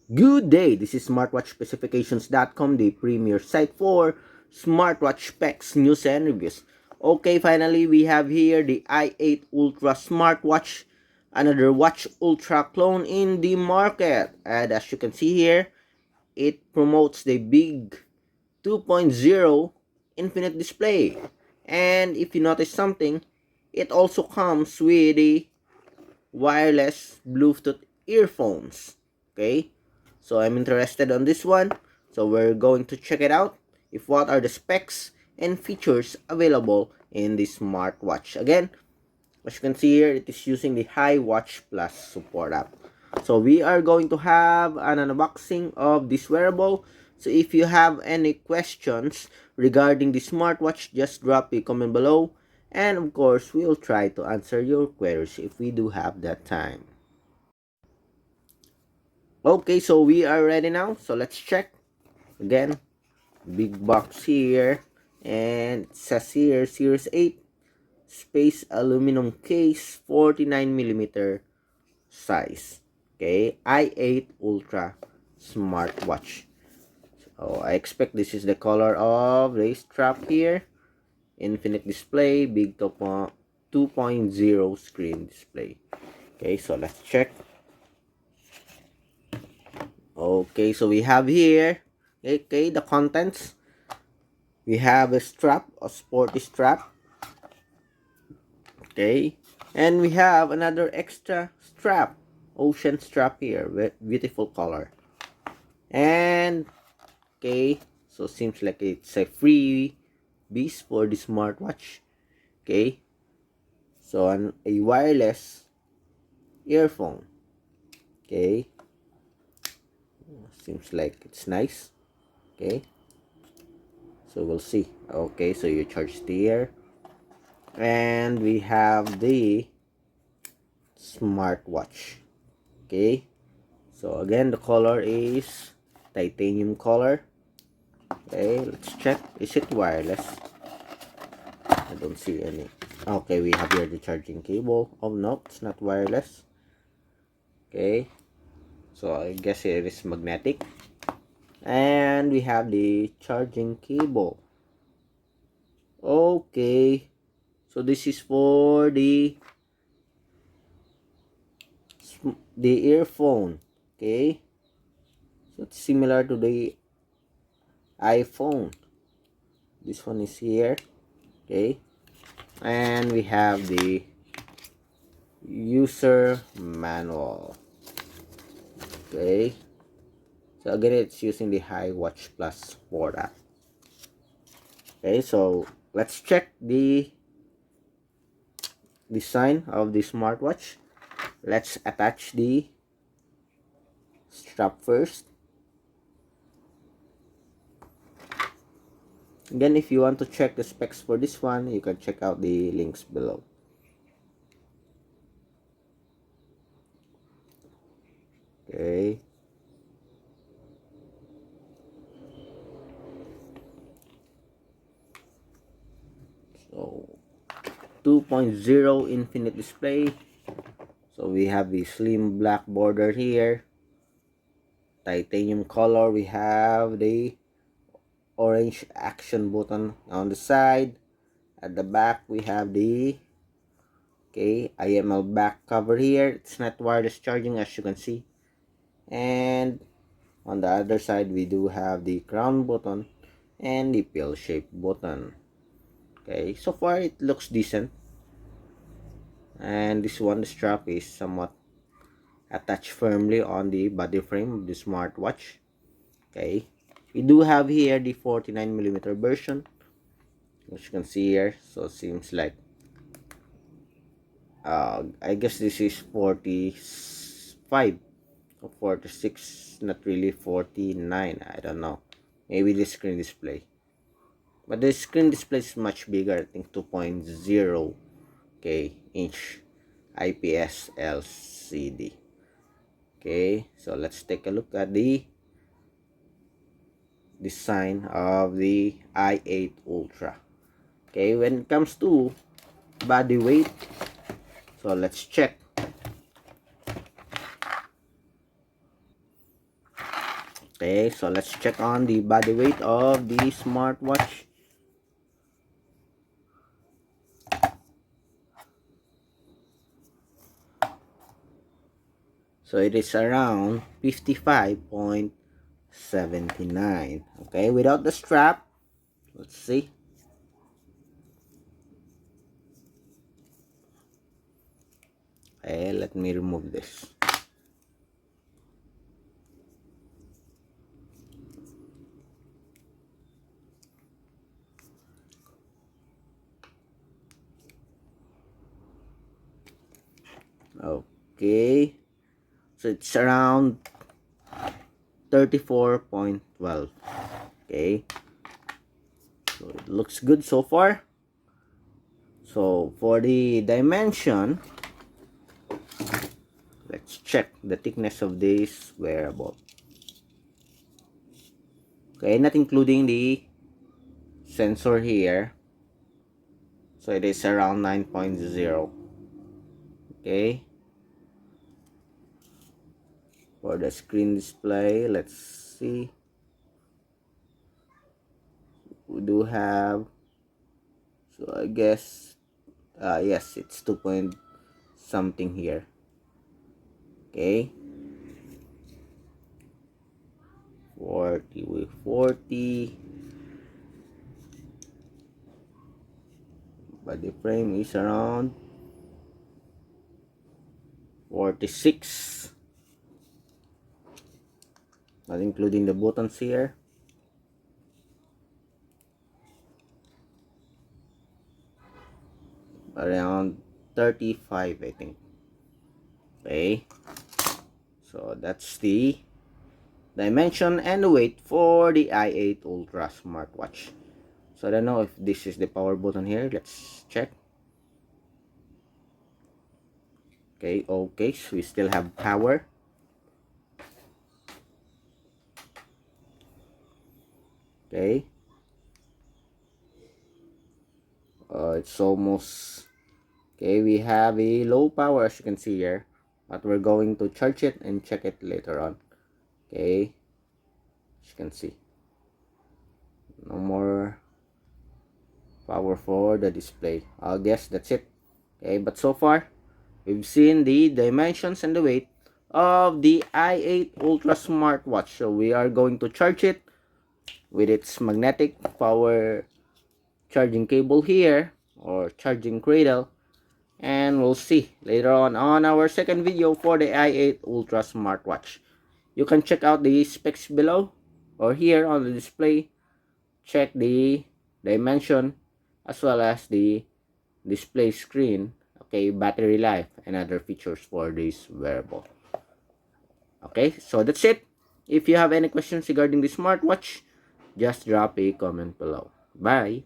Good day, this is smartwatchspecifications.com, the premier site for smartwatch specs, news, and reviews. Okay, finally, we have here the i8 Ultra smartwatch, another Watch Ultra clone in the market. And as you can see here, it promotes the big 2.0 infinite display. And if you notice something, it also comes with the wireless Bluetooth earphones. Okay, so I'm interested on this one, so we're going to check it out. If what are the specs and features available in this smartwatch. Again, as you can see here, it is using the Watch Plus support app. So we are going to have an unboxing of this wearable. So if you have any questions regarding the smartwatch, just drop a comment below. And of course, we'll try to answer your queries if we do have that time. Okay, so we are ready now. So let's check. Again, big box here. And it says here, Series 8. Space aluminum case, 49mm size. Okay, i8 Ultra smartwatch. So I expect this is the color of the strap here. Infinite display, big 2.0 screen display. Okay, so let's check. Okay, so we have here, okay, the contents. We have a strap, a sporty strap. Okay, and we have another extra strap, ocean strap here, with beautiful color. And okay, so seems like it's a free piece for the smartwatch. Okay, so a wireless earphone. Okay, seems like it's nice. Okay, so we'll see. Okay, so you charge the ear, and we have the smartwatch. Okay, so again, the color is titanium color. Okay, let's check. Is it wireless? I don't see any. Okay, we have here the charging cable. Oh no, it's not wireless. Okay, so I guess it is magnetic. And we have the charging cable. Okay, so this is for the earphone. Okay, so it's similar to the iPhone. This one is here. Okay, and we have the user manual. Okay, so again, it's using the Watch Plus support app. Okay, so let's check the design of the smartwatch. Let's attach the strap first. Again, if you want to check the specs for this one, you can check out the links below. Okay, so 2.0 infinite display. So we have the slim black border here, titanium color. We have the orange action button on the side. At the back, we have the IML back cover here. It's not wireless charging, as you can see. And on the other side, we do have the crown button and the pill shape button. Okay, so far it looks decent. And this one, the strap is somewhat attached firmly on the body frame of the smartwatch. Okay, we do have here the 49mm version, as you can see here. So it seems like I guess this is 45 or 46, not really 49. I don't know, maybe the screen display, but the screen display is much bigger. I think 2.0 inch IPS LCD. Okay, so let's take a look at the design of the i8 Ultra. Okay, when it comes to body weight, so let's check. Okay, so let's check on the body weight of the smartwatch. So it is around 55.79. Okay, without the strap, let's see. Okay, let me remove this. Okay, so it's around 34.12. Okay, so it looks good so far. So for the dimension, let's check the thickness of this wearable. Okay, not including the sensor here. So it is around 9.0. Okay, for the screen display, let's see. We do have, so I guess, yes, it's 2 point something here. Okay, 40 with 40. Body frame is around 46, not including the buttons here. Around 35, I think. Okay, so that's the dimension and the weight for the i8 Ultra smartwatch. So I don't know if this is the power button here. Let's check. Okay, so we still have power. Okay, it's almost okay. We have a low power, as you can see here, but we're going to charge it and check it later on. Okay, as you can see, no more power for the display. I guess that's it. Okay, but so far we've seen the dimensions and the weight of the i8 Ultra smartwatch. So we are going to charge it with its magnetic power charging cable here, or charging cradle, and we'll see later on our second video for the i8 Ultra smartwatch. You can check out the specs below or here on the display. Check the dimension as well as the display screen, okay, battery life, and other features for this wearable. Okay, so that's it. If you have any questions regarding the smartwatch, just drop a comment below. Bye.